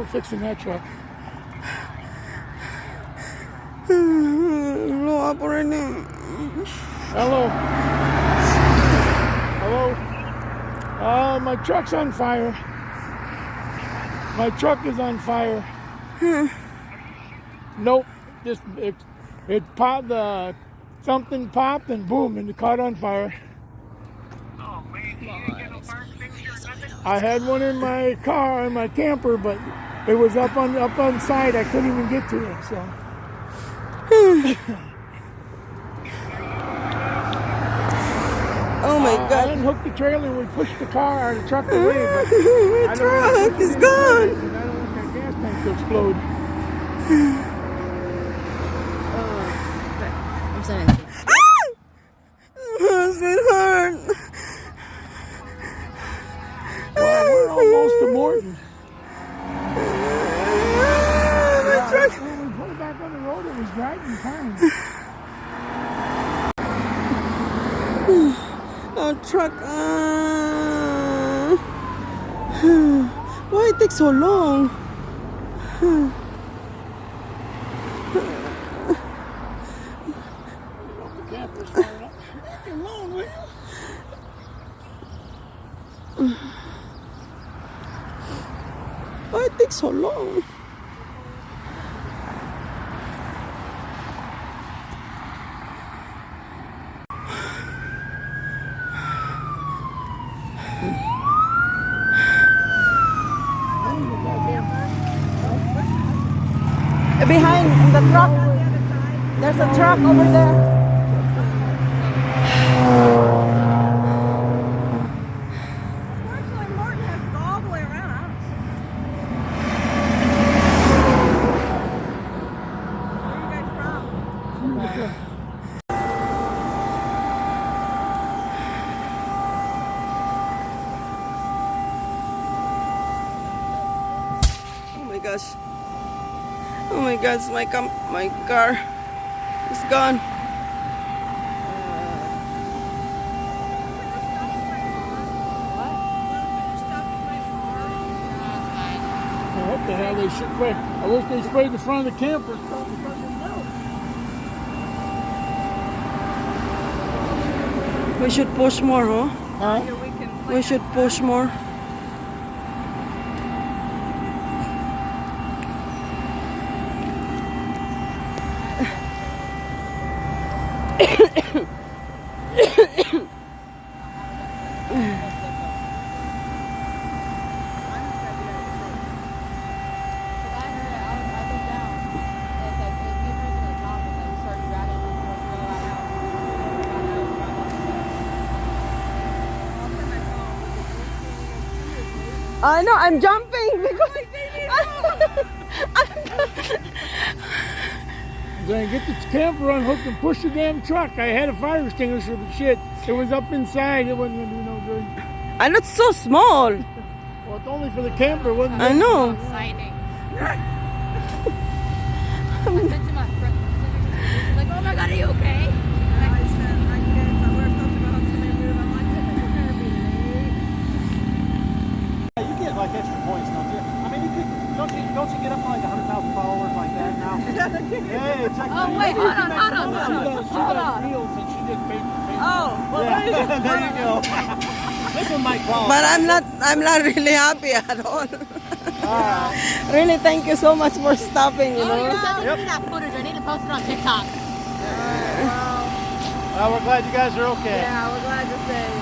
trouble fixing that truck. Blow up already. Hello. Hello. My truck's on fire. My truck is on fire. Nope. Just it popped. Something popped and boom, and it caught on fire. I had one in my car, in my camper, but it was up on side. I couldn't even get to it. So. Oh my God! I unhooked the trailer and we pushed the car or the truck away. But My truck is gone. I don't want that gas tank to explode. I'm sorry. My husband hurt. Well, we're almost to Morton. My truck. When we put it back on the road, it was driving fine. Our truck. Why it takes so long? The camper's fired up. Leave me alone, will you? Why it takes so long? Behind the truck, there's a truck over there. Unfortunately, Morton has to go all the way around. Where are you guys from? Oh my gosh. Oh my gosh, my car is gone. What the hell? They should spray. I wish they sprayed the front of the camper. We should push more, huh? Huh? We should push more. I know, I'm jumping because Then get the camper unhooked and push the damn truck. I had a fire extinguisher, but shit, it was up inside. It wasn't gonna do no good. I know it's so small. Well, it's only for the camper, it wasn't. I know. Exciting. I said to my friend, like, oh my God, are you okay? And I said, I guess we're supposed to go home to my room. I'm like, this is gonna be late. You get like extra points, don't you? I mean, you could, don't you get up to like 100,000 followers like that now? Hey, check Oh, wait, hold on. She got reels and she just paid for Facebook. Oh, well, Yeah, there you go. This one might qualify. But I'm not really happy at all. Really, thank you so much for stopping, you know. you need that footage. I need to post it on TikTok. Well, we're glad you guys are okay. Yeah, we're glad you're safe.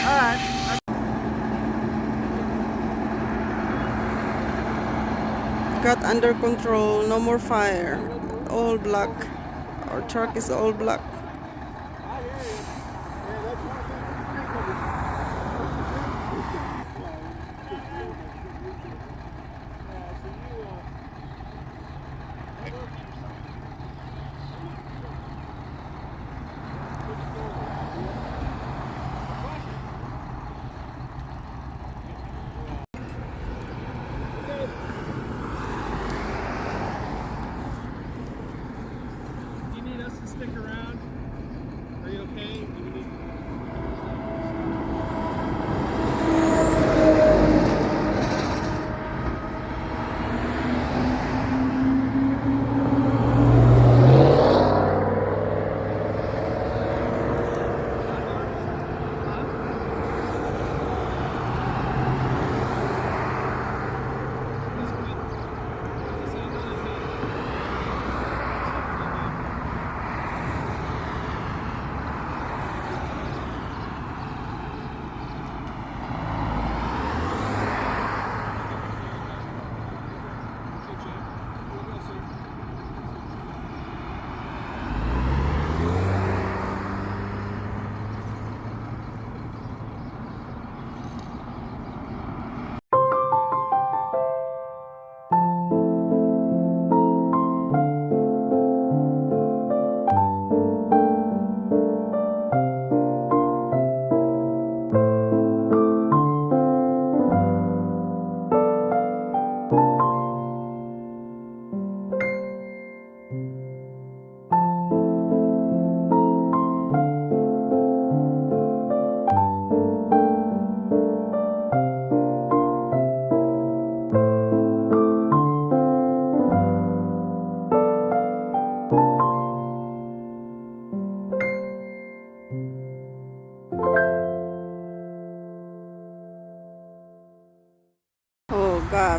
All right. Got under control, no more fire. All black. Our truck is all black. You need us to stick around.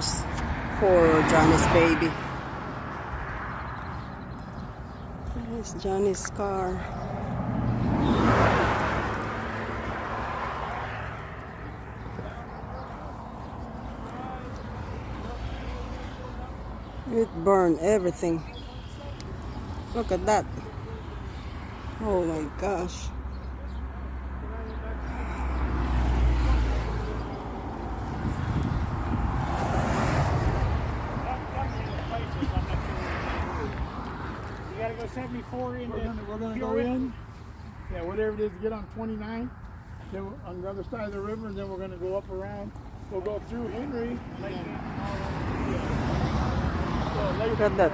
gosh. Poor Johnny's baby. Here's Johnny's car. It burned everything. Look at that. Oh my gosh. You gotta go 74 in. We're gonna go in. Yeah, whatever it is, get on 29. Then on the other side of the river, and then we're gonna go up around. We'll go through Henry. Look at that.